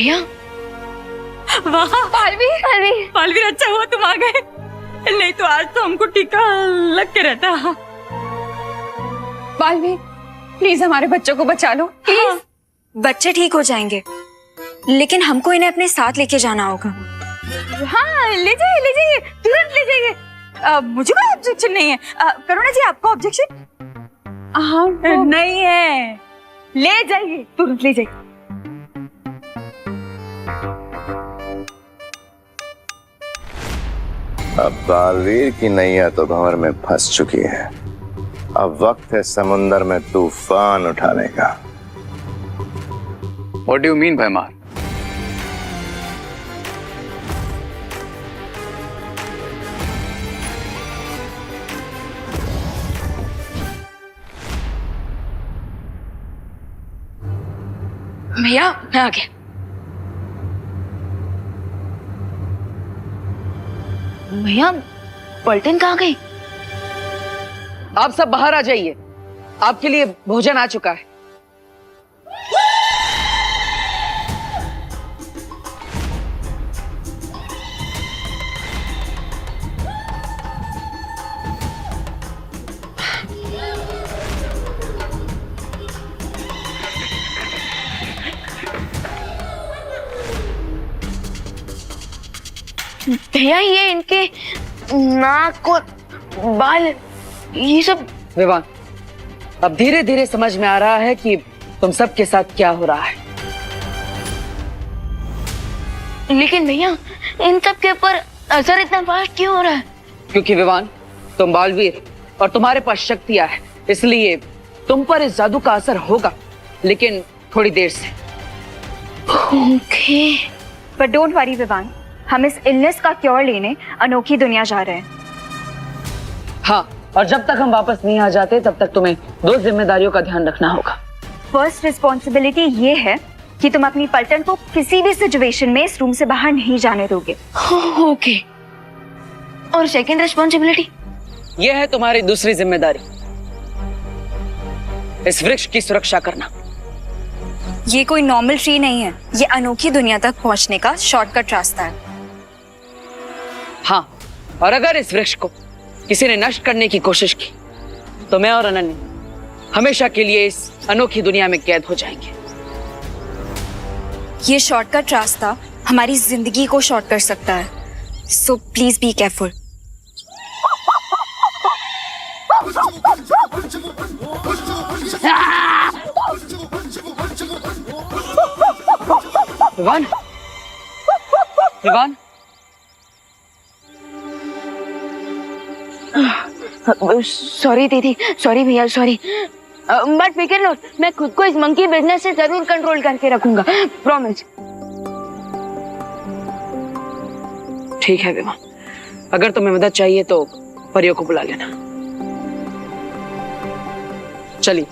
भैया। वाह पालवीर, पालवीर, पालवीर, अच्छा हुआ तुम आ गए, नहीं तो आज तो हमको टीका लग के रहता। पालवीर प्लीज हमारे बच्चों को बचा लो प्लीज। हाँ, बच्चे ठीक हो जाएंगे, लेकिन हमको इन्हें अपने साथ लेके जाना होगा। हाँ ले जाइए, तुरंत ले जाइए। मुझे कोई ऑब्जेक्शन नहीं है। करुणा जी आपको ऑब्जेक्शन? हाँ नहीं है, ले जाइए, तुरंत ले जाइए। अब बालवीर की नैया तो भंवर में फंस चुकी है। अब वक्त है समुंदर में तूफान उठाने का। What do you mean, भैमार? भैया मैं आ गया। भैया पलटन कहाँ गई? आप सब बाहर आ जाइए, आपके लिए भोजन आ चुका है। भैया ये इनके नाक और बाल ये सब। विवान, अब धीरे धीरे समझ में आ रहा है कि तुम सबके साथ क्या हो रहा है। लेकिन भैया इन सब के ऊपर असर इतना फास्ट क्यों हो रहा है? क्योंकि विवान तुम बालवीर और तुम्हारे पास शक्तियां है, इसलिए तुम पर इस जादू का असर होगा, लेकिन थोड़ी देर से। ओके। पर डोंट वरी विवान, हम इस इलनेस का क्योर लेने अनोखी दुनिया जा रहे हैं। हाँ, और जब तक हम वापस नहीं आ जाते तब तक तुम्हें 2 जिम्मेदारियों का ध्यान रखना होगा। फर्स्ट रिस्पॉन्सिबिलिटी ये है कि तुम अपनी पलटन को किसी भी सिचुएशन में इस रूम से बाहर नहीं जाने दोगे। ओके। और सेकंड रिस्पॉन्सिबिलिटी? यह है तुम्हारी दूसरी जिम्मेदारी, इस वृक्ष की सुरक्षा करना। ये कोई नॉर्मल ट्री नहीं है, ये अनोखी दुनिया तक पहुंचने का शॉर्टकट रास्ता है। हाँ, और अगर इस वृक्ष को किसी ने नष्ट करने की कोशिश की तो मैं और अनन्या हमेशा के लिए इस अनोखी दुनिया में कैद हो जाएंगे। ये शॉर्टकट रास्ता हमारी जिंदगी को शॉर्ट कर सकता है, so please be careful. Vivaan, Vivaan, sorry दीदी, सॉरी भैया, सॉरी। बट फिकर नो, मैं खुद को इस मंकी बिजनेस से जरूर कंट्रोल करके रखूंगा, प्रॉमिस। ठीक है विवान, अगर तुम्हें मदद चाहिए तो परियों को बुला लेना। चलिए।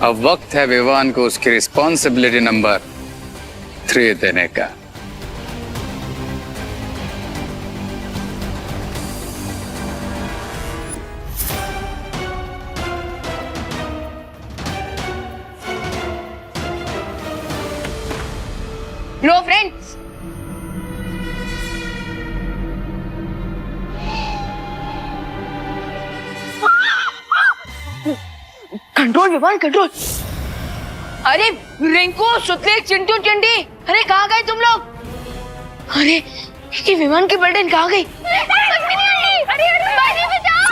अब वक्त है विवान को उसकी रिस्पॉन्सिबिलिटी नंबर 3 देने का। No friends, control Vivaan, control. अरे रिंकू, सुतले, चिंटू, चिंटी, अरे कहाँ गए तुम लोग? अरे ये विमान की पलटन कहाँ गई? अरे पानी बचाओ!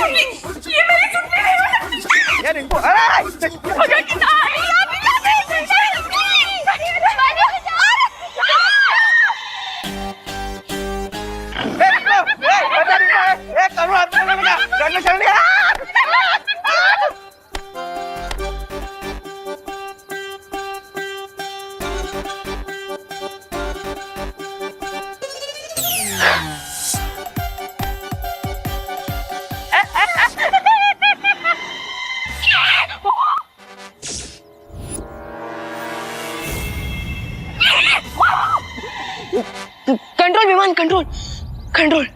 ये मेरी सुनने नहीं हो सकती। ये रिंकू, अरे अगर कितना कंट्रोल विमान, कंट्रोल कंट्रोल।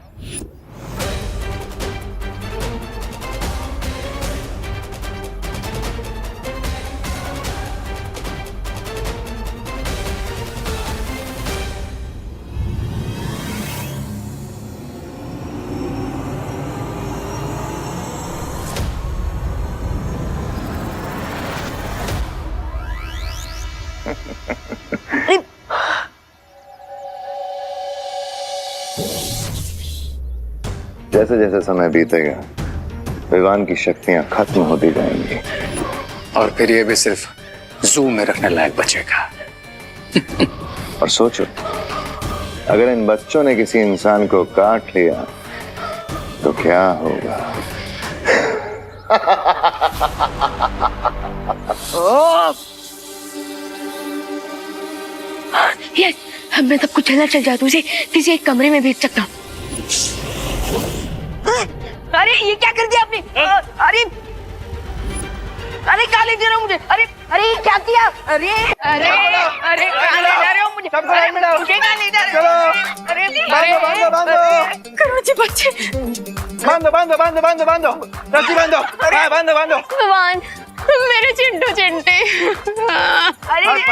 जैसे जैसे समय बीतेगा विमान की शक्तियां खत्म होती जाएंगी और फिर ये भी सिर्फ जू में रखने लायक बचेगा। और सोचो अगर इन बच्चों ने किसी इंसान को काट लिया तो क्या होगा। यस, मैं सबको चलना चल जादू से किसी एक कमरे में भेज सकता हूँ। अरे ये क्या कर दिया आपने? अरे अरे कहाँ ले जा रहे हो मुझे? अरे अरे ये क्या किया? अरे अरे अरे कहाँ ले जा रहे हो मुझे? मुझे कहाँ ले जा रहे हो? अरे बांधो करो जी बच्चे। बांधो रस्सी बांधो। भगवान मेरे चिंटू चिंटे। अरे अरे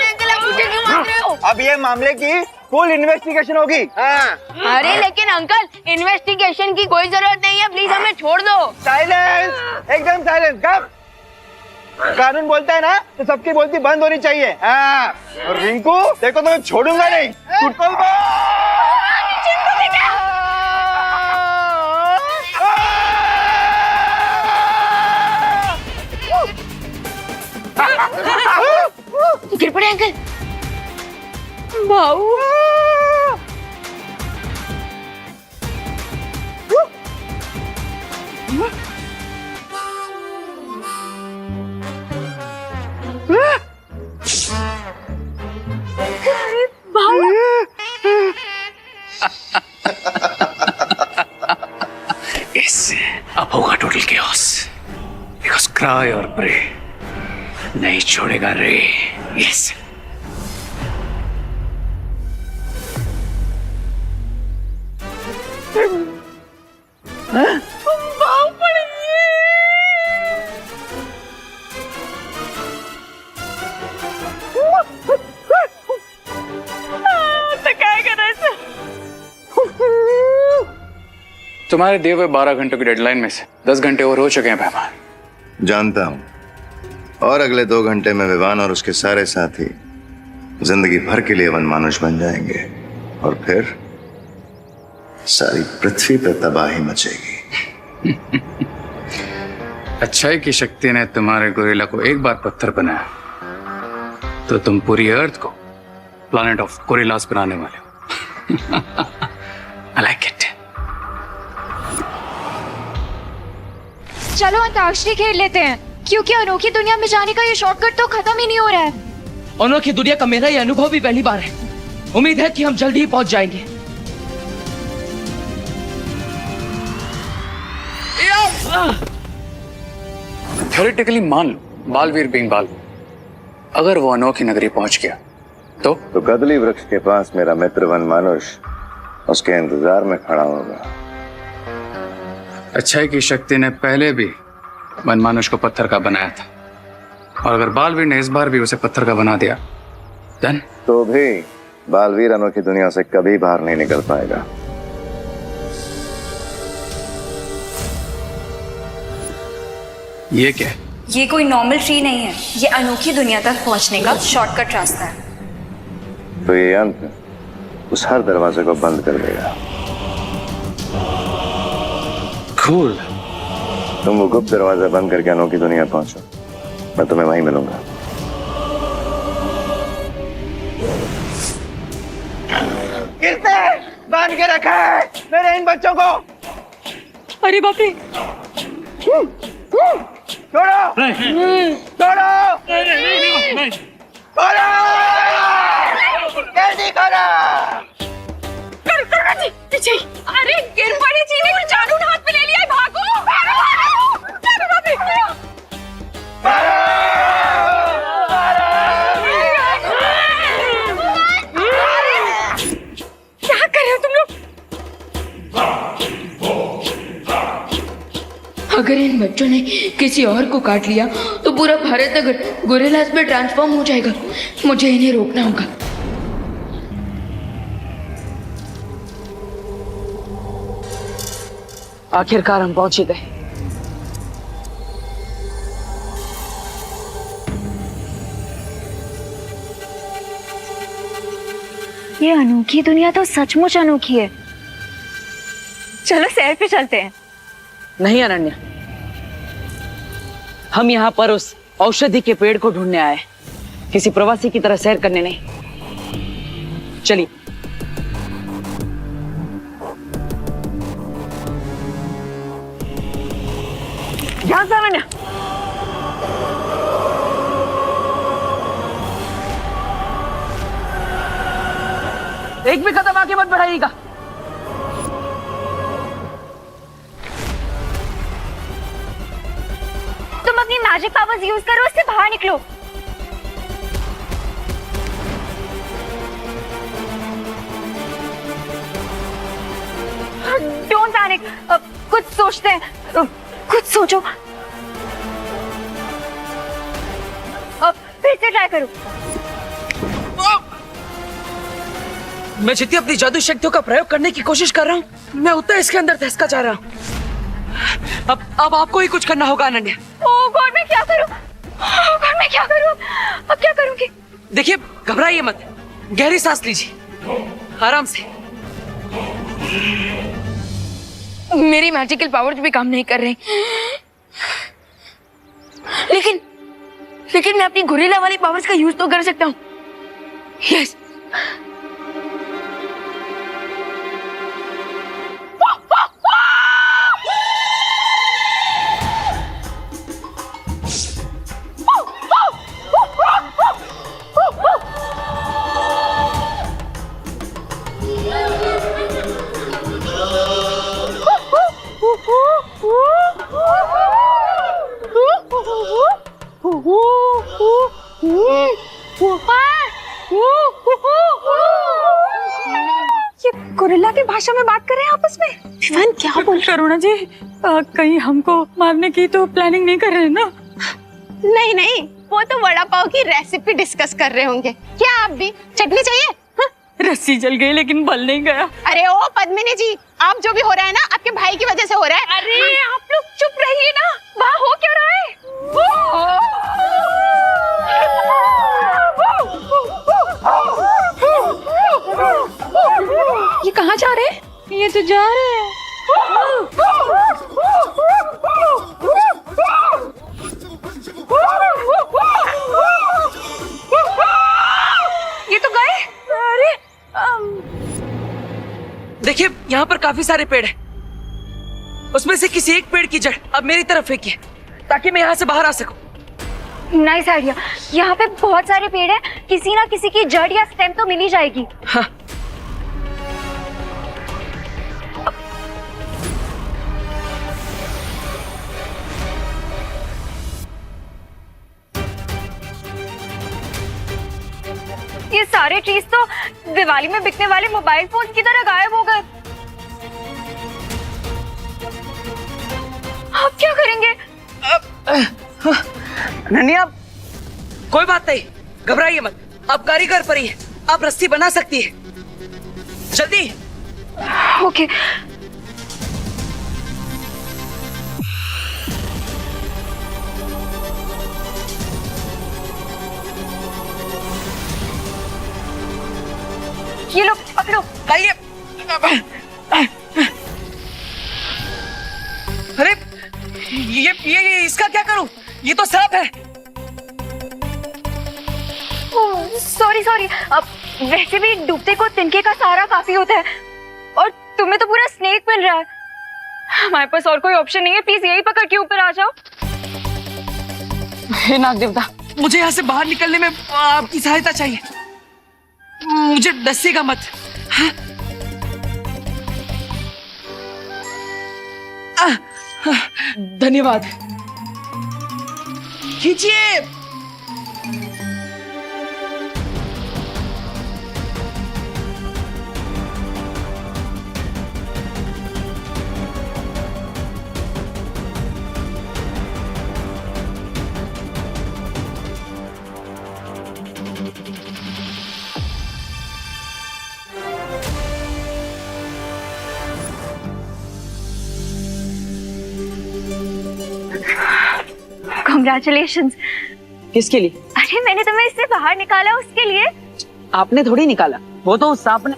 अंकल आप मुझे क्यों मार रहे हो? अब ये मामले की फुल इन्वेस्टिगेशन होगी। अरे लेकिन अंकल इन्वेस्टिगेशन की कोई जरूरत नहीं है, प्लीज हमें छोड़ दो। साइलेंस, एकदम साइलेंस। कब कानून बोलता है ना तो सबकी बोलती बंद होनी चाहिए। और रिंकू देखो तो मैं छोड़ूंगा नहीं। टूटल गिर पड़े अंकल। भाऊ इससे अब होगा टोटल केओस बिकॉज क्राई और प्रे नहीं छोड़ेगा रे। यस तुम्हारे दिए हुए 12 घंटों की डेडलाइन में से 10 घंटे और हो चुके हैं मेहमान। जानता हूं, और अगले 2 घंटे में विवान और उसके सारे साथी जिंदगी भर के लिए वनमानुष बन जाएंगे और फिर सारी पृथ्वी पर तबाही मचेगी। अच्छाई की शक्ति ने तुम्हारे गोरिल्ला को एक बार पत्थर बनाया तो तुम पूरी अर्थ को प्लैनेट ऑफ गोरिल्लास बनाने वाले हो। I like it. चलो अंताक्षरी खेल लेते हैं, क्योंकि अनोखी दुनिया में जाने का ये शॉर्टकट तो खत्म ही नहीं हो रहा है। अनोखी दुनिया का मेरा ये अनुभव भी पहली बार है। उम्मीद है कि हम जल्दी ही पहुंच जाएंगे। थ्योरेटिकली मान लो बालवीर बीइंग बाल, अगर वो अनोखी नगरी पहुंच गया तो कदली वृक्ष के पास मेरा मित्र वनमानुष उसके इंतजार में खड़ा होगा। अच्छाई की शक्ति ने पहले भी वनमानुष को पत्थर का बनाया था, और अगर बालवीर ने इस बार भी उसे पत्थर का बना दिया देन तो भी बालवीर अनोखी दुनिया से कभी बाहर नहीं निकल पाएगा। ये क्या है? ये कोई नॉर्मल ट्री नहीं है, ये अनोखी दुनिया तक पहुंचने का शॉर्टकट रास्ता है। तो ये यंत्र उस हर दरवाजे को बंद कर देगा। कूल। तुम वो गुप्त दरवाजा बंद करके अनोखी दुनिया पहुंचो, मैं तुम्हें वहीं मिलूंगा। गिरते बांध के रखा है मेरे इन बच्चों को। अरे बाप रे, छोड़ो छोड़ो छोड़ो, जल्दी करो। करुणा जी पीछे। अरे गिर पड़ी जी ने कानून हाथ में ले लिया है, भागो भागो भागो। क्या कर रहे हो तुम लोग? अगर इन बच्चों ने किसी और को काट लिया तो पूरा भारत अगर गोरिल्लास में ट्रांसफॉर्म हो जाएगा। मुझे इन्हें रोकना होगा। आखिरकार हम पहुंच ही गए। ये अनोखी दुनिया तो सचमुच अनोखी है। चलो सैर पे चलते हैं। नहीं अनन्या, हम यहाँ पर उस औषधि के पेड़ को ढूंढने आए, किसी प्रवासी की तरह सैर करने नहीं। चलिए। ध्यान से अनन्या। एक भी कदम आगे मत बढ़ाइएगा। तुम अपनी मैजिक पावर्स यूज करो, उससे बाहर निकलो। डोंट पैनिक, कुछ सोचते हैं, कुछ सोचो। अब फिर से ट्राई करो। मैं जितनी अपनी जादू शक्तियों का प्रयोग करने की कोशिश कर रहा हूँ, मैं उतना इसके अंदर धंसका जा रहा हूँ। अब आपको ही कुछ करना होगा अनन्या। ओह गॉड, मैं क्या करूं? ओह गॉड, मैं क्या करूं? अब क्या करूंगी? देखिए, घबराइए मत, गहरी सांस लीजिए, आराम से। मेरी मैजिकल पावर्स भी काम नहीं कर रही। लेकिन मैं अपनी गोरिल्ला वाली पावर्स का यूज तो कर सकता हूँ। यस। ये गोरिल्ला की भाषा में बात कर रहे हैं आपस में। विवान क्या बोल? करुणा जी, कहीं हमको मारने की तो प्लानिंग नहीं कर रहे हैं ना? नहीं नहीं, वो तो वड़ा पाव की रेसिपी डिस्कस कर रहे होंगे। क्या आप भी चटनी चाहिए? हाँ? रस्सी जल गई लेकिन बल नहीं गया। अरे ओ पद्मिनी जी, आप जो भी हो रहा है ना, आपके भाई की वजह से हो रहा है। अरे आप लोग चुप रहिए ना, वहाँ हो क्या रहा है? ये कहाँ जा रहे हैं? ये तो जा रहे हैं। ये तो गए। अरे देखिए, यहाँ पर काफी सारे पेड़ हैं, उसमें से किसी एक पेड़ की जड़ अब मेरी तरफ फेंकिए ताकि मैं यहाँ से बाहर आ सकूं। Nice idea. यहाँ पे बहुत सारे पेड़ हैं, किसी ना किसी की जड़ या स्टेम तो मिल ही जाएगी। हाँ। ये सारे ट्रीज तो दिवाली में बिकने वाले मोबाइल फोन की तरह गायब हो गए। आप क्या करेंगे? नन्या, कोई बात नहीं, घबराइए मत, आप कारीगर परी हैं, आप रस्सी बना सकती है। जल्दी। ओके। ये लो, पकड़ो। आइए। ये इसका क्या करूं? ये तो सांप है। सॉरी सॉरी, अब वैसे भी डूबते को तिनके का सहारा काफी होता है और तुम्हें तो पूरा स्नेक मिल रहा है। हमारे पास और कोई ऑप्शन नहीं है, प्लीज यही पकड़ के ऊपर आ जाओ। हे नाग देवता, मुझे यहाँ से बाहर निकलने में आपकी सहायता चाहिए। मुझे डसेगा मत। हाँ? धन्यवाद। खींचिए। Congratulations। किसके लिए? अरे मैंने तुम्हें इससे बाहर निकाला उसके लिए। आपने थोड़ी निकाला, वो तो उस सांप ने।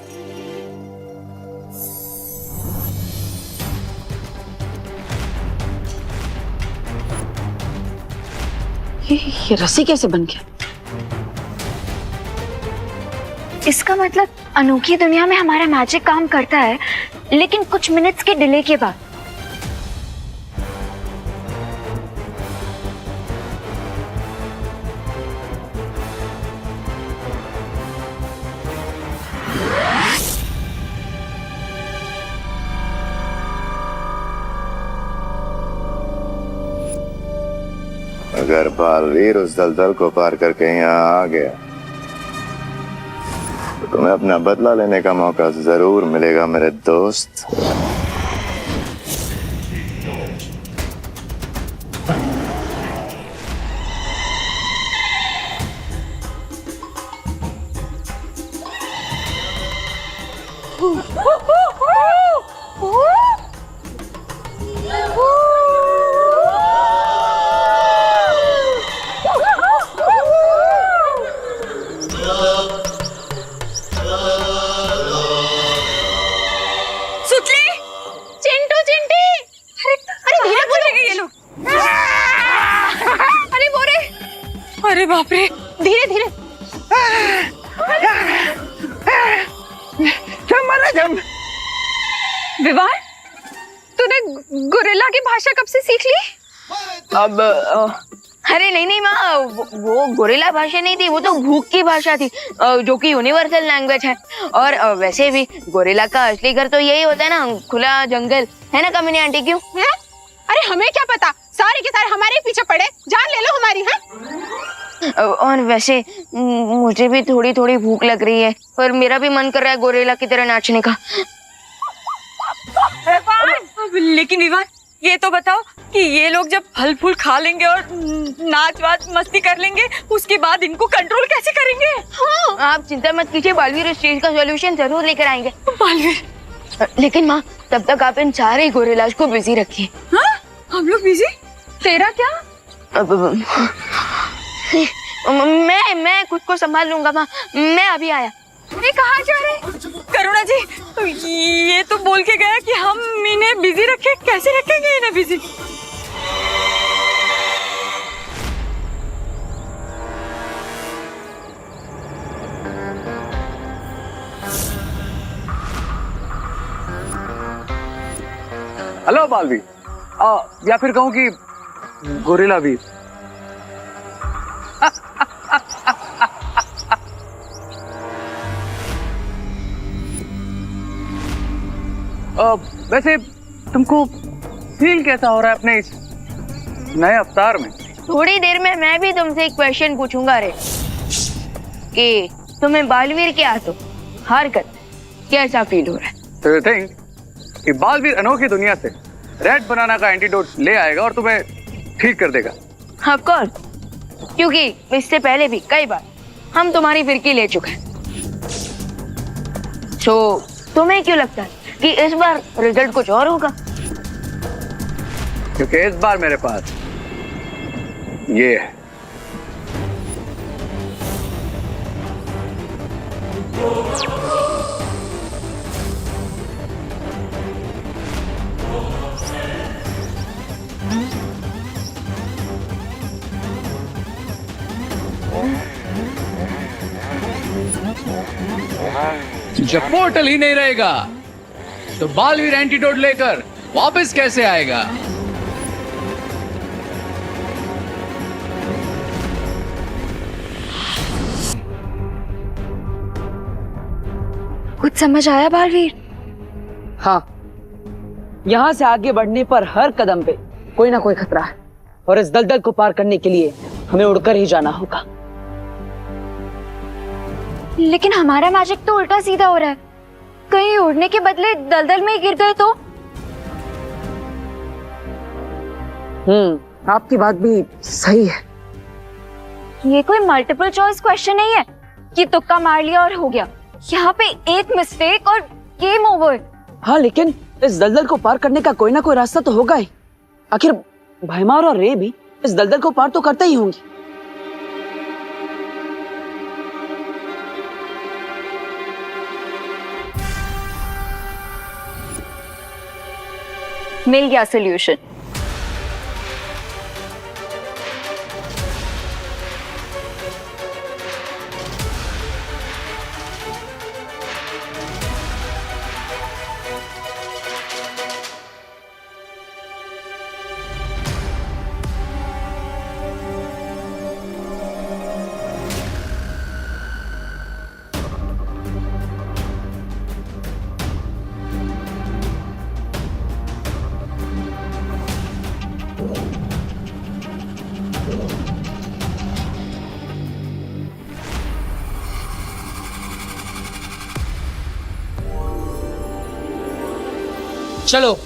ये रस्सी कैसे बन गया? इसका मतलब अनोखी दुनिया में हमारा मैजिक काम करता है, लेकिन कुछ मिनट्स के डिले के बाद। अगर बालवीर उस दलदल को पार करके यहाँ आ गया तो तुम्हें अपना बदला लेने का मौका जरूर मिलेगा मेरे दोस्त। चिंटू चिंटी, अरे धीरे बोलो। ये लोग अरे बोरे, अरे बाप रे, धीरे धीरे। विवान, तूने गोरिल्ला की भाषा कब से सीख ली? अब अरे नहीं नहीं माँ, वो गोरिल्ला भाषा नहीं थी, वो तो भूख की भाषा थी, जो कि यूनिवर्सल लैंग्वेज है। और वैसे भी गोरिल्ला का असली घर तो यही होता है ना, खुला जंगल, है ना कमिनी आंटी? क्यों हैं? अरे हमें क्या पता, सारे के सारे हमारे ही पीछे पड़े, जान ले लो हमारी। है और वैसे मुझे भी थोड़ी थोड़ी भूख लग रही है, पर मेरा भी मन कर रहा है गोरिल्ला की तरह नाचने का। लेकिन विवान, ये तो बताओ कि ये लोग जब फल फूल खा लेंगे और नाच वाच मस्ती कर लेंगे, उसके बाद इनको कंट्रोल कैसे करेंगे? हाँ। आप चिंता मत कीजिए, बालवीर इस चीज का सॉल्यूशन जरूर लेकर आएंगे। बालवीर, लेकिन माँ, तब तक आप इन सारे गोरिल्लास को बिजी रखिए। हाँ? हम लोग बिजी? तेरा क्या? मैं खुद को संभाल लूंगा माँ, मैं अभी आया। ये कहाँ जा रहे? करुणा जी, ये तो बोल के गया कि हम इन्हें बिजी रखें। कैसे रखेंगे इन्हें बिजी? हेलो बालवीर, या फिर कहूँ कि गोरिल्ला वीर। वैसे तुमको फील कैसा हो रहा है अपने इस नए अवतार में? थोड़ी देर में मैं भी तुमसे एक क्वेश्चन पूछूंगा रे, कि तुम्हें बालवीर के हाथों हार कर कैसा फील हो रहा है? तो यू थिंक कि बालवीर अनोखी दुनिया से रेड बनाना का एंटीडोट ले आएगा और तुम्हें ठीक कर देगा? ऑफ कोर्स, क्योंकि इससे पहले भी कई बार हम तुम्हारी फिरकी ले चुके हैं। सो तुम्हें क्यों लगता है कि इस बार रिजल्ट कुछ और होगा? क्योंकि इस बार मेरे पास ये है। जब पोर्टल ही नहीं रहेगा तो बालवीर एंटीडोट लेकर वापस कैसे आएगा? कुछ समझ आया बालवीर? हाँ, यहाँ से आगे बढ़ने पर हर कदम पे कोई ना कोई खतरा है और इस दलदल को पार करने के लिए हमें उड़कर ही जाना होगा। लेकिन हमारा मैजिक तो उल्टा सीधा हो रहा है, कहीं उड़ने के बदले दलदल में ही गिर गए तो? आपकी बात भी सही है। ये कोई मल्टीपल चॉइस क्वेश्चन नहीं है कि तुक्का मार लिया और हो गया। यहाँ पे एक मिस्टेक और गेम ओवर। हाँ, लेकिन इस दलदल को पार करने का कोई ना कोई रास्ता तो होगा ही। आखिर भैमार और रे भी इस दलदल को पार तो करते ही होंगे। मिल गया सोल्यूशन। चलो।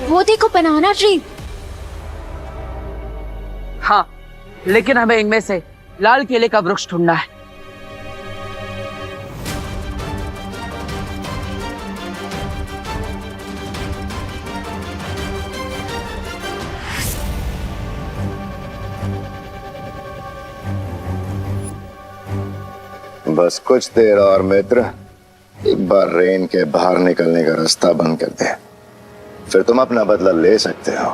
वो देखो बनाना ट्री। हाँ, लेकिन हमें इनमें से लाल केले का वृक्ष ढूंढना है। बस कुछ देर और मित्र, एक बार रेन के बाहर निकलने का रास्ता बंद कर दे, फिर तुम अपना बदला ले सकते हो,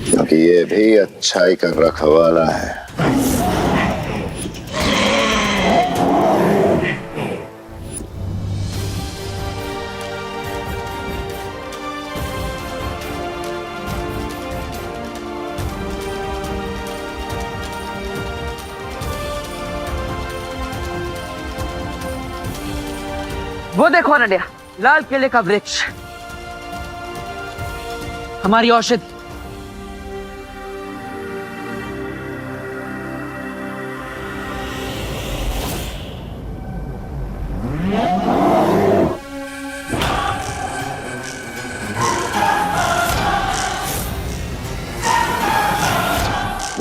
क्योंकि ये भी अच्छाई का रखवाला है। वो देखो अनन्या, लाल केले का वृक्ष, हमारी औषधि।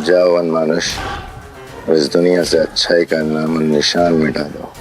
जाओ वनमानुष, इस दुनिया से अच्छाई का नाम और निशान मिटा दो।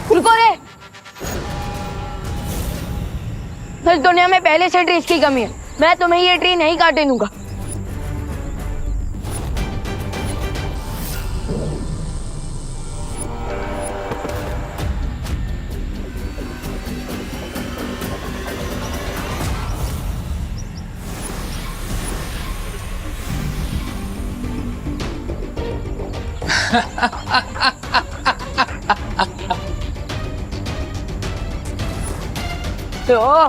रुको रे, इस दुनिया में पहले से ट्रीज की कमी है, मैं तुम्हें ये ट्री नहीं काटने दूंगा। तो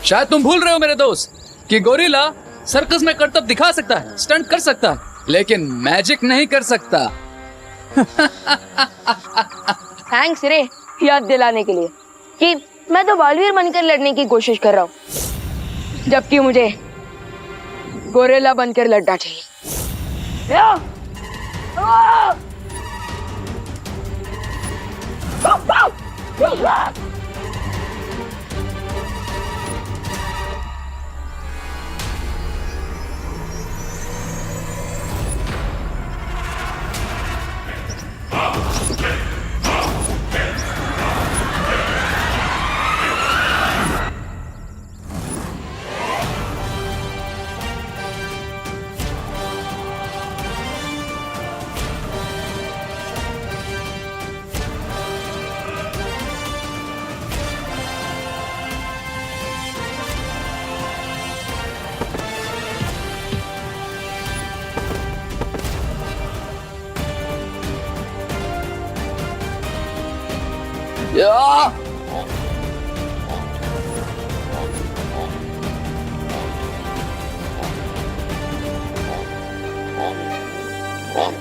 शायद तुम भूल रहे हो मेरे दोस्त कि गोरिल्ला सर्कस में करतब दिखा सकता है, स्टंट कर सकता है, लेकिन मैजिक नहीं कर सकता। थैंक्स रे याद दिलाने के लिए कि मैं तो बालवीर बनकर लड़ने की कोशिश कर रहा हूँ, जबकि मुझे गोरिल्ला बनकर लड़ना चाहिए।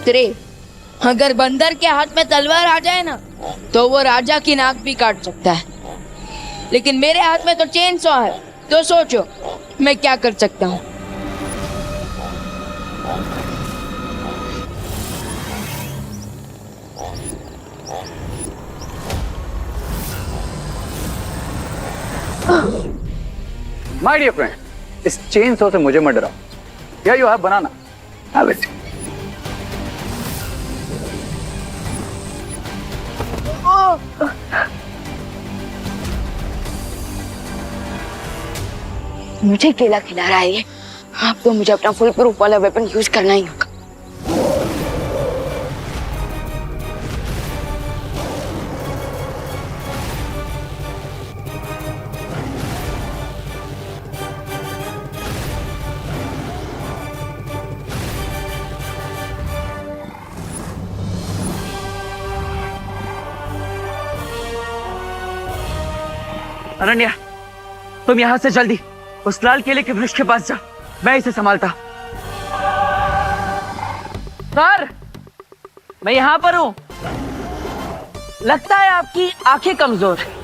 तेरे अगर बंदर के हाथ में तलवार आ जाए ना तो वो राजा की नाक भी काट सकता है, लेकिन मेरे हाथ में तो चेन सॉ है, तो सोचो मैं क्या कर सकता हूँ। माय डियर फ्रेंड, इस चेन सॉ से मुझे मत डराओ। क्या you have banana? Have it. मुझे केला खिला रहा है ये। अब तो मुझे अपना फुल प्रूफ वाला वेपन यूज करना ही होगा। अनन्या, तुम यहाँ से जल्दी उस लाल केले के वृक्ष के पास जा, मैं इसे संभालता। सर, मैं यहाँ पर हूँ। लगता है आपकी आंखें कमजोर है।